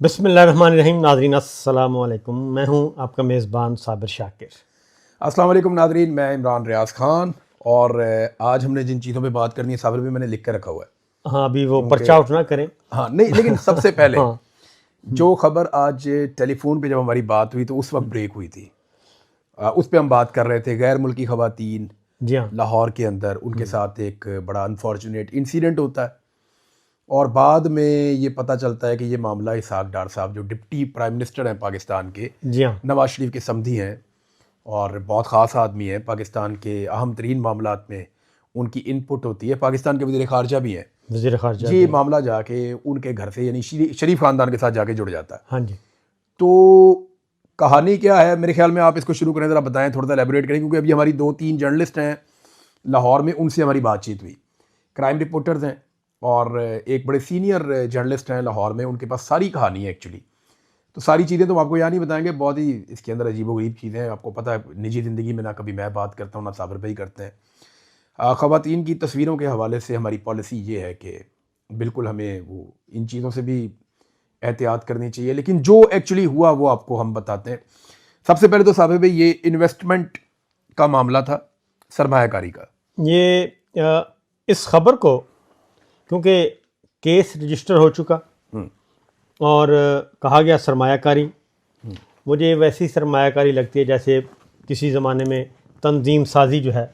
बिस्मिल्लाहिर्रहमानिर्रहीम। नाज़रीन अस्सलामु अलैकुम। मैं हूं आपका मेज़बान साबिर शाकिर। अस्सलाम वालेकुम नादरीन, मैं इमरान रियाज खान। और आज हमने जिन चीज़ों पे बात करनी है साबिर भी मैंने लिख कर रखा हुआ है हाँ, अभी वो क्योंकि पर्चा आउट ना करें। हाँ नहीं, लेकिन सबसे पहले हाँ। जो खबर आज टेलीफोन पे जब हमारी बात हुई तो उस वक्त ब्रेक हुई थी, उस पे हम बात कर रहे थे गैर मुल्की ख़वातीन जी हाँ। लाहौर के अंदर उनके साथ एक बड़ा अनफॉर्चुनेट इंसिडेंट होता है और बाद में ये पता चलता है कि ये मामला इसहाक डार साहब जो डिप्टी प्राइम मिनिस्टर हैं पाकिस्तान के, जी हाँ। नवाज शरीफ के समधी हैं और बहुत ख़ास आदमी है, पाकिस्तान के अहम तरीन मामलात में उनकी इनपुट होती है, पाकिस्तान के वज़ीर ख़ारजा भी हैं। वज़ीर ख़ारजा ये भी। मामला जाके उनके घर से यानी शरीफ ख़ानदान के साथ जाके जुड़ जाता है। हाँ जी। तो कहानी क्या है, मेरे ख्याल में आप इसको शुरू करें, ज़रा बताएं, थोड़ा सा एलेबोरेट करें, क्योंकि अभी हमारी 2-3 जर्नलिस्ट हैं लाहौर में, उनसे हमारी बातचीत हुई, क्राइम रिपोर्टर्स हैं और एक बड़े सीनियर जर्नलिस्ट हैं लाहौर में, उनके पास सारी कहानी है एक्चुअली। तो सारी चीज़ें तो हम आपको यहाँ नहीं बताएंगे, बहुत ही इसके अंदर अजीबोगरीब चीज़ें हैं। आपको पता है निजी ज़िंदगी में ना कभी मैं बात करता हूँ ना साबिर भाई करते हैं। ख़वातीन की तस्वीरों के हवाले से हमारी पॉलिसी ये है कि बिल्कुल हमें वो इन चीज़ों से भी एहतियात करनी चाहिए, लेकिन जो एक्चुअली हुआ वो आपको हम बताते हैं। सबसे पहले तो साबिर भाई ये इन्वेस्टमेंट का मामला था, सरमायाकारी का। ये इस खबर को क्योंकि केस रजिस्टर हो चुका और कहा गया सरमायाकारी, मुझे वैसी सरमायाकारी लगती है जैसे किसी ज़माने में तंजीम साजी जो है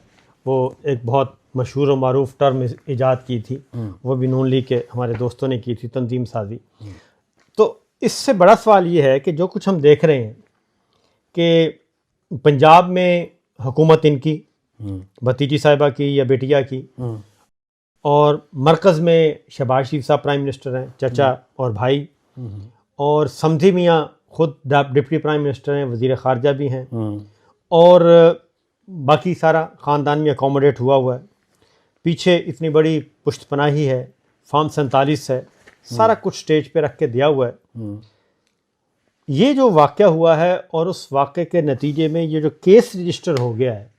वो एक बहुत मशहूर और मारूफ टर्म ईजाद की थी, वो भी नून लीग के हमारे दोस्तों ने की थी, तंजीम साजी। तो इससे बड़ा सवाल ये है कि जो कुछ हम देख रहे हैं कि पंजाब में हुकूमत इनकी भतीजी साहिबा की या बेटिया की, और मरकज़ में शहबाज शरीफ साहब प्राइम मिनिस्टर हैं, चचा और भाई, और समधी मियाँ खुद डिप्टी प्राइम मिनिस्टर हैं, वज़ीर ख़ारजा भी हैं, और बाकी सारा ख़ानदान में अकोमोडेट हुआ है। पीछे इतनी बड़ी पुश्तपनाही है, फार्म 47 है, सारा कुछ स्टेज पे रख के दिया हुआ है। ये जो वाक़या हुआ है और उस वाक़े के नतीजे में ये जो केस रजिस्टर हो गया है,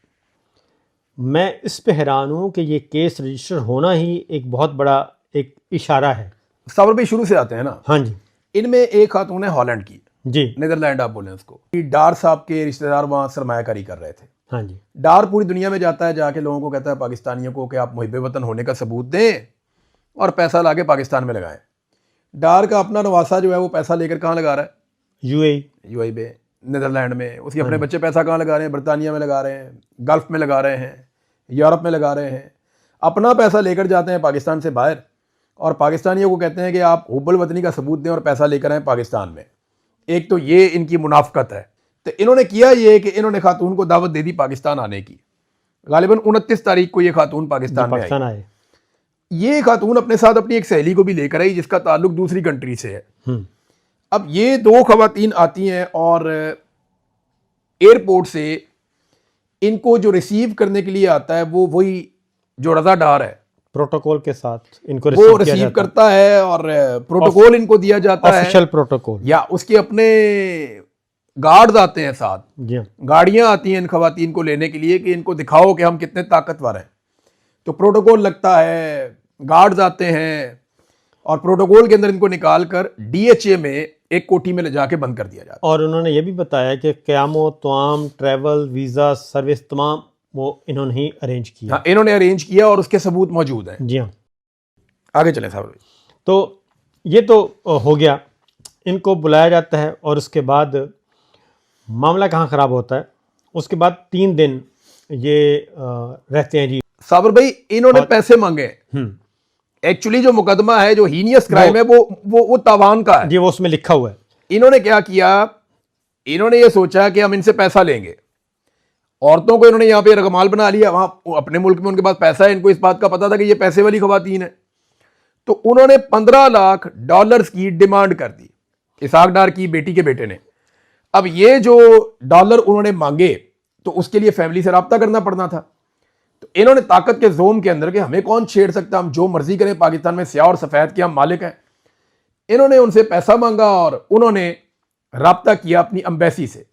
मैं इस पे हैरान हूँ कि ये केस रजिस्टर होना ही एक बहुत बड़ा एक इशारा है। साबिर भाई शुरू से आते हैं ना। हाँ जी। इनमें एक खातून है हॉलैंड की, जी। नीदरलैंड आप बोलें उसको, डार साहब के रिश्तेदार वहाँ सरमायाकारी कर रहे थे। हाँ जी। डार पूरी दुनिया में जाता है, जाके लोगों को कहता है पाकिस्तानियों को कि आप मुहिब वतन होने का सबूत दें और पैसा लाके पाकिस्तान में लगाएं। डार का अपना नवासा जो है वो पैसा लेकर कहाँ लगा रहा है? यूएई में, नीदरलैंड में। उसके अपने बच्चे पैसा कहाँ लगा रहे हैं? बरतानिया में लगा रहे हैं, गल्फ में लगा रहे हैं, यूरोप में लगा रहे हैं। अपना पैसा लेकर जाते हैं पाकिस्तान से बाहर और पाकिस्तानियों को कहते हैं कि आप हुब्बुल वतनी का सबूत दें और पैसा लेकर आएँ पाकिस्तान में। एक तो ये इनकी मुनाफकत है। तो इन्होंने किया ये कि इन्होंने खातून को दावत दे दी पाकिस्तान आने की। गालिबन 29 तारीख को ये खातून पाकिस्तान में आई। ये खातून अपने साथ अपनी एक सहेली को भी लेकर आई जिसका ताल्लुक दूसरी कंट्री से है। अब ये दो खवातीन आती हैं और एयरपोर्ट से इनको जो रिसीव करने के लिए आता है वो वही जो रजा डार है, प्रोटोकॉल के साथ इनको वो रिसीव करता है और प्रोटोकॉल इनको दिया जाता है, ऑफिशियल प्रोटोकॉल, या उसके अपने गार्ड्स आते हैं साथ, गाड़ियां आती हैं इन खवातीन को लेने के लिए कि इनको दिखाओ कि हम कितने ताकतवर हैं। तो प्रोटोकॉल लगता है, गार्ड्स आते हैं और प्रोटोकॉल के अंदर इनको निकाल कर डीएचए में एक कोठी में ले जाके बंद कर दिया जाता है। और उन्होंने ये भी बताया कि क़यामो, तमाम ट्रैवल, वीज़ा, सर्विस तमाम वो इन्होंने ही अरेंज किया। हाँ, इन्होंने अरेंज किया और उसके सबूत मौजूद हैं। जी हाँ। आगे चलें साहब। तो ये तो हो गया, इनको बुलाया जाता है और उसके बाद मामला कहाँ ख़राब होता है, उसके बाद 3 दिन ये रहते हैं जी। साबिर भाई इन्होंने पैसे मांगे। एक्चुअली जो मुकदमा है, जो हीनियस क्राइम है, वो तावान का है जी, वो उसमें लिखा हुआ है। इन्होंने क्या किया, इन्होंने ये सोचा कि हम इनसे पैसा लेंगे। औरतों को इन्होंने यहाँ पे रकमाल बना लिया, वहां अपने मुल्क में उनके पास पैसा है, इनको इस बात का पता था कि ये पैसे वाली खवातीन है। तो उन्होंने $15 लाख की डिमांड कर दी इसहाक डार की बेटी के बेटे ने। अब ये जो डॉलर उन्होंने मांगे तो उसके लिए फैमिली से रब्ता करना पड़ना था। तो इन्होंने ताकत के जोम के अंदर कि हमें कौन छेड़ सकता, हम जो मर्जी करें, पाकिस्तान में स्याह और सफ़ेद के हम मालिक हैं, इन्होंने उनसे पैसा मांगा और उन्होंने रब्ता किया अपनी एम्बेसी से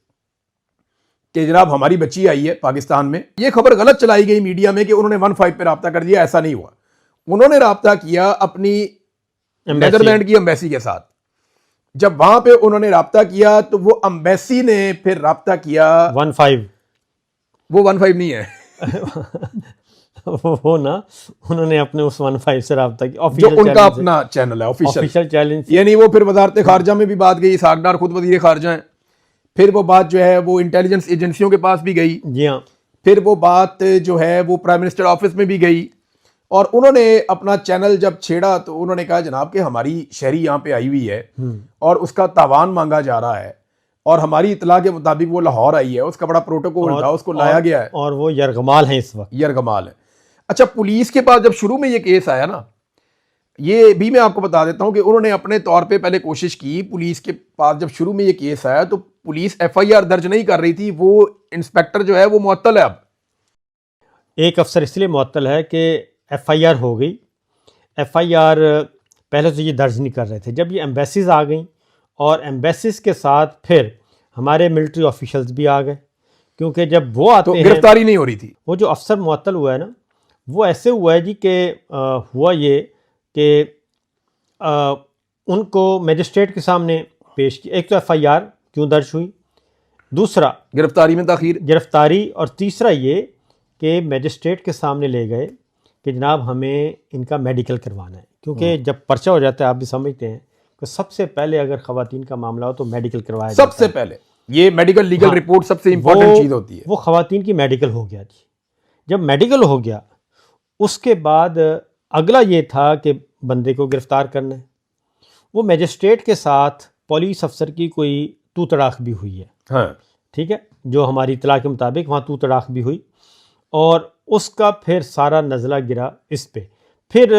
कि जनाब हमारी बच्ची आई है पाकिस्तान में। ये खबर गलत चलाई गई मीडिया में कि उन्होंने 15 पे रब्ता कर दिया, ऐसा नहीं हुआ। उन्होंने रब्ता किया अपनी नीदरलैंड की एम्बेसी के साथ जब वहां पे उन्होंने राब्ता किया तो वो एम्बेसी ने फिर राब्ता किया 15 वो 15 नहीं है वो ना उन्होंने अपने उस 15 से रब्ता किया, जो ऑफिशियल उनका चैनल से, अपना चैनल है ऑफिशियल। Official challenge. यानी वो फिर वजारत खारजा में भी बात गई, इसहाक डार खुद वजीर खारजा हैं, फिर वो बात जो है वो इंटेलिजेंस एजेंसियों के पास भी गई, जी हाँ, फिर वो बात जो है वो प्राइम मिनिस्टर ऑफिस में भी गई, और उन्होंने अपना चैनल जब छेड़ा तो उन्होंने कहा जनाब कि हमारी शहरी यहाँ पे आई हुई है और उसका तावान मांगा जा रहा है, और हमारी इतला के मुताबिक वो लाहौर आई है, उसका बड़ा प्रोटोकॉल था, उसको लाया गया है, और वो यरगमाल है इस वक्त। यरगमाल है। अच्छा, पुलिस के पास जब शुरू में ये केस आया ना, ये भी मैं आपको बता देता हूं कि उन्होंने अपने तौर पे पहले कोशिश की, पुलिस के पास जब शुरू में ये केस आया तो पुलिस FIR दर्ज नहीं कर रही थी, वो इंस्पेक्टर जो है वो मुअत्तल है। अब एक अफसर इसलिए मुअत्तल है कि FIR हो गई, FIR पहले तो ये दर्ज नहीं कर रहे थे, जब ये एम्बेसीज आ गई और एम्बेसीज के साथ फिर हमारे मिलिट्री ऑफिशियल्स भी आ गए, क्योंकि जब वो आते तो हैं, गिरफ्तारी नहीं हो रही थी। वो जो अफसर मुअत्तल हुआ है ना, वो ऐसे हुआ है जी कि हुआ ये कि उनको मजिस्ट्रेट के सामने पेश किया। एक तो FIR क्यों दर्ज हुई, दूसरा गिरफ्तारी में ताखीर, गिरफ्तारी, और तीसरा ये कि मजिस्ट्रेट के सामने ले गए कि जनाब हमें इनका मेडिकल करवाना है, क्योंकि जब पर्चा हो जाता है आप भी समझते हैं कि सबसे पहले अगर ख़वातीन का मामला हो तो मेडिकल करवाया जाता है। सबसे पहले ये मेडिकल लीगल हाँ, रिपोर्ट सबसे इंपॉर्टेंट चीज होती है। वो ख़वातीन की मेडिकल हो गया जी। जब मेडिकल हो गया उसके बाद अगला ये था कि बंदे को गिरफ्तार करना है। वो मजिस्ट्रेट के साथ पुलिस अफसर की कोई तू तड़ाक भी हुई है, हाँ, ठीक है, जो हमारी इतला के मुताबिक वहाँ तू तड़ाक भी हुई, और उसका फिर सारा नज़ला गिरा इस पे। फिर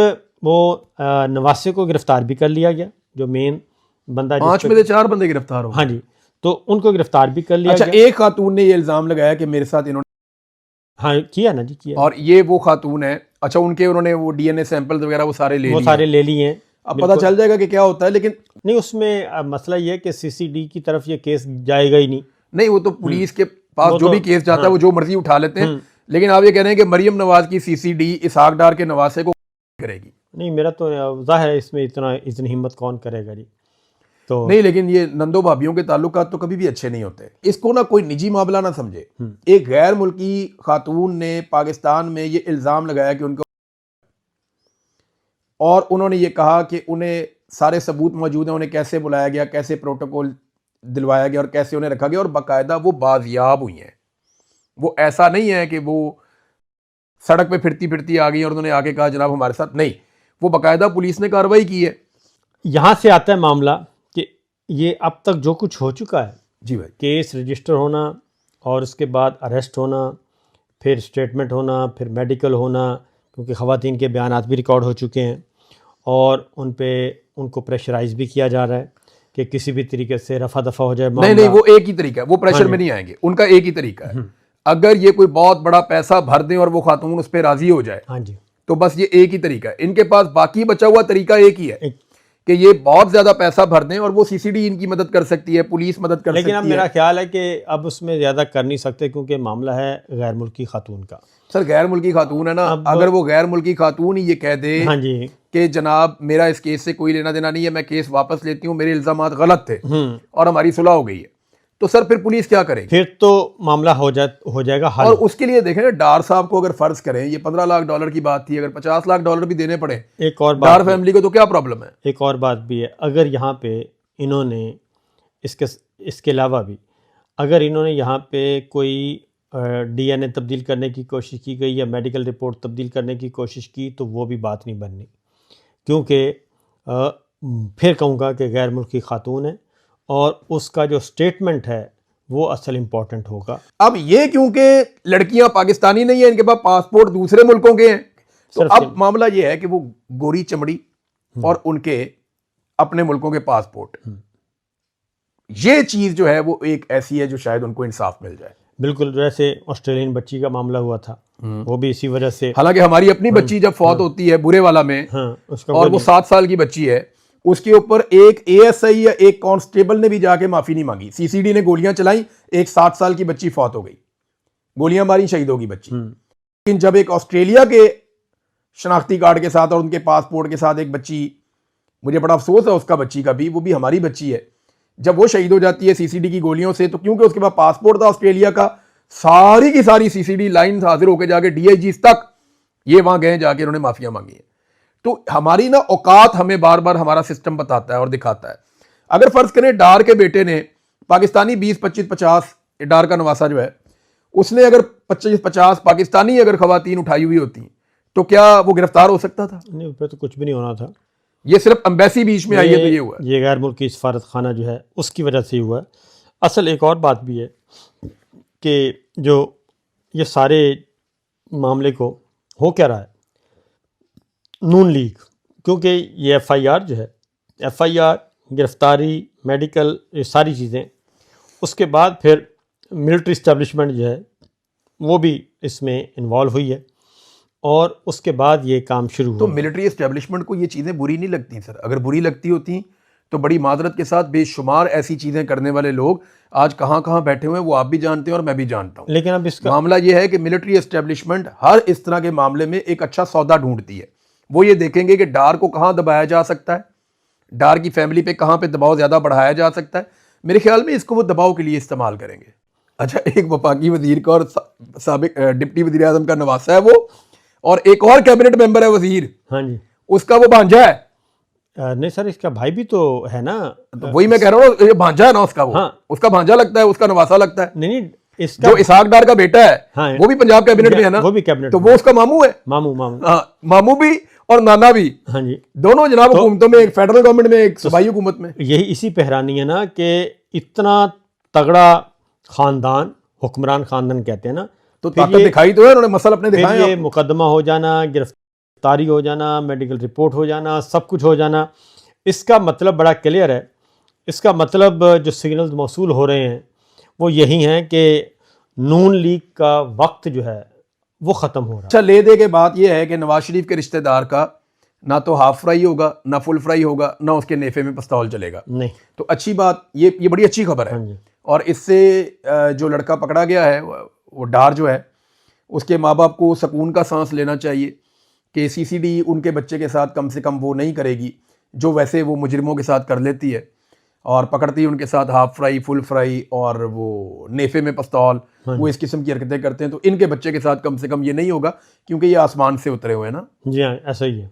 वो नवासे को गिरफ़्तार भी कर लिया गया, जो मेन बंदा 5 में से 4 बंदे गिरफ्तार हो गए। हाँ जी, तो उनको गिरफ़्तार भी कर लिया अच्छा, गया। एक खातून ने ये इल्जाम लगाया कि मेरे साथ इन्होंने, हाँ किया ना जी, किया, और ये वो खातून है। अच्छा, उन्होंने वो DNA सैंपल वगैरह वो सारे ले वो लिए सारे हैं। ले लिए हैं। अब पता चल जाएगा कि क्या होता है, लेकिन नहीं, उसमें मसला ये है कि CCD की तरफ ये केस जाएगा ही नहीं। नहीं, वो तो पुलिस के पास वो जो तो- भी केस जाता है हाँ। वो जो मर्जी उठा लेते हैं, लेकिन आप ये कह रहे हैं कि मरियम नवाज की CCD इसहाक डार के नवासे को करेगी। नहीं, मेरा तो ज़ाहिर है इसमें इतनी हिम्मत कौन करेगा जी। तो नहीं, लेकिन ये नंदो भाभियों के ताल्लुकात तो कभी भी अच्छे नहीं होते। इसको ना कोई निजी मामला ना समझे। एक गैर मुल्की खातून ने पाकिस्तान में ये इल्ज़ाम लगाया कि उनको, और उन्होंने ये कहा कि उन्हें सारे सबूत मौजूद हैं, उन्हें कैसे बुलाया गया, कैसे प्रोटोकॉल दिलवाया गया और कैसे उन्हें रखा गया, और बाकायदा वो बाजियाब हुई हैं। वो ऐसा नहीं है कि वो सड़क पे फिरती फिरती आ गई और उन्होंने आके कहा जनाब हमारे साथ, नहीं, वो बाकायदा पुलिस ने कार्रवाई की है। यहाँ से आता है मामला कि ये अब तक जो कुछ हो चुका है, जी भाई, केस रजिस्टर होना और उसके बाद अरेस्ट होना, फिर स्टेटमेंट होना, फिर मेडिकल होना, क्योंकि ख़वातीन के बयानात भी रिकॉर्ड हो चुके हैं, और उनको प्रेशराइज भी किया जा रहा है कि किसी भी तरीके से रफा दफा हो जाए नहीं नहीं, वो एक ही तरीका है, वो प्रेशर में नहीं आएंगे, उनका एक ही तरीका है। अगर ये कोई बहुत बड़ा पैसा भर दें और वो खातून उस पर राजी हो जाए, हाँ जी, तो बस ये एक ही तरीका है। इनके पास बाकी बचा हुआ तरीका एक ही है एक, कि ये बहुत ज्यादा पैसा भर दें और वो CCD इनकी मदद कर सकती है, पुलिस मदद कर सकती लेकिन है। अब मेरा ख्याल है कि अब उसमें ज़्यादा कर नहीं सकते, क्योंकि मामला है गैर मुल्की खातून का। सर, गैर मुल्की खातून है ना, अगर वो गैर मुल्की खातून ही ये कह दे हाँ जी, कि जनाब मेरा इस केस से कोई लेना देना नहीं है, मैं केस वापस लेती हूँ, मेरे इल्जामात गलत थे और हमारी सुलह हो गई है, तो सर फिर पुलिस क्या करेगी? फिर तो मामला हो जाएगा हल। और उसके लिए देखें ना, डार साहब को अगर फर्ज करें, ये $15 लाख की बात थी, अगर $50 लाख भी देने पड़े एक और डार बात फैमिली को, तो क्या प्रॉब्लम है? एक और बात भी है, अगर यहाँ पे इन्होंने इसके अलावा भी अगर इन्होंने यहाँ पे कोई DNA तब्दील करने की कोशिश की गई या मेडिकल रिपोर्ट तब्दील करने की कोशिश की, तो वो भी बात नहीं बननी, क्योंकि फिर कहूँगा कि गैर मुल्की खातून है और उसका जो स्टेटमेंट है वो असल इम्पॉर्टेंट होगा। अब ये क्योंकि लड़कियां पाकिस्तानी नहीं है, इनके पास पासपोर्ट दूसरे मुल्कों के हैं, तो अब मामला ये है कि वो गोरी चमड़ी और उनके अपने मुल्कों के पासपोर्ट, ये चीज जो है वो एक ऐसी है जो शायद उनको इंसाफ मिल जाए। बिल्कुल, जैसे ऑस्ट्रेलियन बच्ची का मामला हुआ था, वो भी इसी वजह से। हालांकि हमारी अपनी बच्ची जब फौत होती है बुरे वाला में, उसका और वो 7 साल की बच्ची है, उसके ऊपर एक ASI या एक कांस्टेबल ने भी जाके माफी नहीं मांगी। CCD ने गोलियां चलाई, एक 7 साल की बच्ची फौत हो गई, गोलियां मारी, शहीद होगी बच्ची। लेकिन जब एक ऑस्ट्रेलिया के शनाख्ती कार्ड के साथ और उनके पासपोर्ट के साथ एक बच्ची मुझे बड़ा अफसोस है उसका बच्ची का भी, वो भी हमारी बच्ची है। जब वो शहीद हो जाती है सीसीडी की गोलियों से, तो क्योंकि उसके पास पासपोर्ट था ऑस्ट्रेलिया का, सारी की सारी सीसीडी लाइन हाजिर होकर जाके डीआईजी तक ये वहां गए, जाके उन्होंने माफिया मांगी है। तो हमारी ना औकात हमें बार बार हमारा सिस्टम बताता है और दिखाता है। अगर फर्ज करें डार के बेटे ने पाकिस्तानी 20, 25, 50, डार का नवासा जो है, उसने अगर 25, 50 पाकिस्तानी अगर खवातीन उठाई हुई होती तो क्या वो गिरफ्तार हो सकता था? नहीं, उस पर तो कुछ भी नहीं होना था। ये सिर्फ एम्बेसी बीच में आई है तो ये हुआ है। ये गैर मुल्की सफारत खाना जो है उसकी वजह से ही हुआ है। असल एक और बात भी है कि जो ये सारे मामले को हो क्या रहा है, नून लीग, क्योंकि ये एफआईआर जो है, एफआईआर, गिरफ्तारी, मेडिकल, ये सारी चीज़ें, उसके बाद फिर मिलिट्री इस्टेब्लिशमेंट जो है वो भी इसमें इन्वॉल्व हुई है और उसके बाद ये काम शुरू तो हुआ। मिलिट्री एस्टेब्लिशमेंट को ये चीज़ें बुरी नहीं लगती सर? अगर बुरी लगती होती तो बड़ी माजरत के साथ बेशुमार ऐसी चीज़ें करने वाले लोग आज कहाँ कहाँ बैठे हुए हैं, वो आप भी जानते हैं और मैं भी जानता हूँ। लेकिन अब इसका मामला ये है कि मिलिट्री एस्टेब्लिशमेंट हर इस तरह के मामले में एक अच्छा सौदा ढूंढती है। वो ये देखेंगे कि डार को कहाँ दबाया जा सकता है, डार की फैमिली पे कहाँ पे दबाव ज़्यादा बढ़ाया जा सकता है। मेरे ख्याल में इसको वो दबाव के लिए इस्तेमाल करेंगे। अच्छा, एक वफाकी वजीर का और साबिक डिप्टी वजीर आजम का नवासा है वो, और एक और कैबिनेट मेंबर है वजीर, हाँ जी, उसका वो भांजा है। नहीं सर, इसका भाई भी तो है ना। तो वही मैं कह रहा हूँ, ये भांजा है ना उसका, वो हाँ। उसका भांजा लगता है, उसका नवासा लगता है। नहीं, इसका जो इसहाक डार का बेटा है, हाँ, वो भी पंजाब कैबिनेट में है ना, वो भी कैबिनेट तो में। वो उसका मामू है। मामू मामू हाँ, मामू भी और नाना भी, हाँ जी। दोनों जनाब हुकूमतों में, एक फेडरल गवर्नमेंट में, एक सूबाई हुकूमत में। यही इसी पे हैरानी है ना कि इतना तगड़ा खानदान, हुक्मरान खानदान कहते हैं ना, तो ताकत दिखाई तो है, उन्होंने मसल अपने फिर दिखाए ये आपको। मुकदमा हो जाना, गिरफ्तारी हो जाना, मेडिकल रिपोर्ट हो जाना, सब कुछ हो जाना। इसका मतलब बड़ा क्लियर है। इसका मतलब जो सिग्नल्स मौसूल हो रहे हैं वो यही हैं कि नून लीग का वक्त जो है वो ख़त्म हो रहा है। अच्छा, ले दे के बात यह है कि नवाज शरीफ के रिश्तेदार का ना तो हाफ फ्राई होगा, ना फुल फ्राई होगा, ना उसके नेफे में पिस्तौल चलेगा। नहीं, तो अच्छी बात, ये बड़ी अच्छी खबर है। हाँ जी। और इससे जो लड़का पकड़ा गया है, वो डार जो है, उसके माँ बाप को सुकून का सांस लेना चाहिए कि सीसीडी उनके बच्चे के साथ कम से कम वो नहीं करेगी जो वैसे वो मुजरिमों के साथ कर लेती है, और पकड़ती है उनके साथ हाफ फ्राई, फुल फ्राई और वो नेफे में पिस्तौल, वो इस किस्म की हरकतें करते हैं। तो इनके बच्चे के साथ कम से कम ये नहीं होगा, क्योंकि ये आसमान से उतरे हुए हैं ना। जी हाँ, ऐसा ही है।